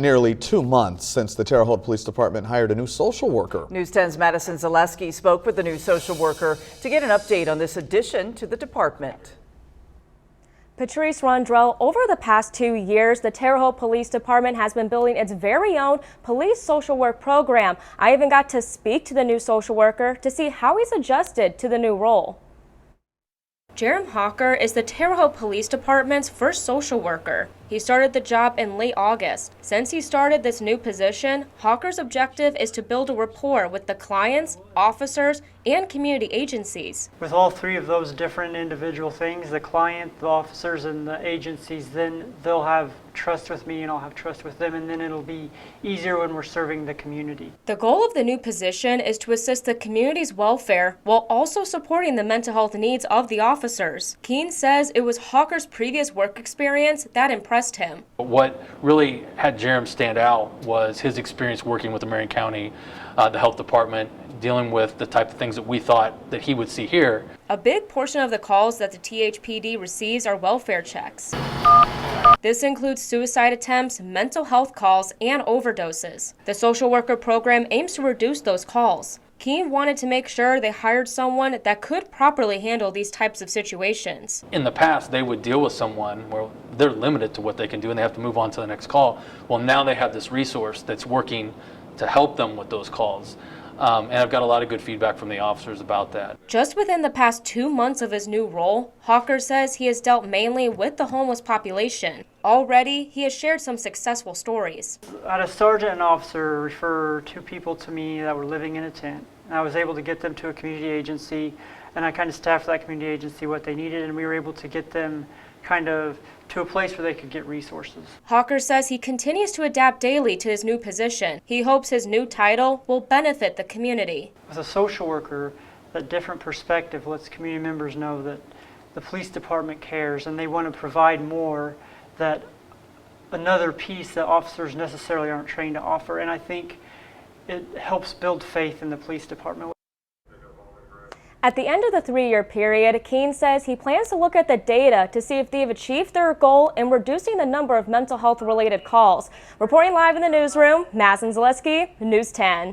Nearly 2 months since the Terre Haute Police Department hired a new social worker. News 10's Madison Zaleski spoke with the new social worker to get an update on this addition to the department. Patrice Rondrell, over the past 2 years, the Terre Haute Police Department has been building its very own police social work program. I even got to speak to the new social worker to see how he's adjusted to the new role. Jarom Hawker is the Terre Haute Police Department's first social worker. He started the job in late August. Since he started this new position, Hawker's objective is to build a rapport with the clients, officers, and community agencies. With all three of those different individual things, the client, the officers, and the agencies, then they'll have trust with me and I'll have trust with them, and then it'll be easier when we're serving the community. The goal of the new position is to assist the community's welfare while also supporting the mental health needs of the officers. Keene says it was Hawker's previous work experience that impressed him. What really had Jarom stand out was his experience working with the Marion County, the health department, dealing with the type of things that we thought that he would see here. A big portion of the calls that the THPD receives are welfare checks. This includes suicide attempts, mental health calls, and overdoses. The social worker program aims to reduce those calls. Keene wanted to make sure they hired someone that could properly handle these types of situations. In the past, they would deal with someone where they're limited to what they can do and they have to move on to the next call. Well, now they have this resource that's working to help them with those calls. And I've got a lot of good feedback from the officers about that. Just within the past 2 months of his new role, Hawker says he has dealt mainly with the homeless population. Already, he has shared some successful stories. I had a sergeant and officer refer 2 people to me that were living in a tent. And I was able to get them to a community agency, and I kind of staffed that community agency what they needed, and we were able to get them kind of to a place where they could get resources. Hawker says he continues to adapt daily to his new position. He hopes his new title will benefit the community. As a social worker, that different perspective lets community members know that the police department cares and they want to provide more, that another piece that officers necessarily aren't trained to offer, and I think it helps build faith in the police department. At the end of the 3-year period, Keene says he plans to look at the data to see if they've achieved their goal in reducing the number of mental health related calls. Reporting live in the newsroom, Madison Zaleski, News 10.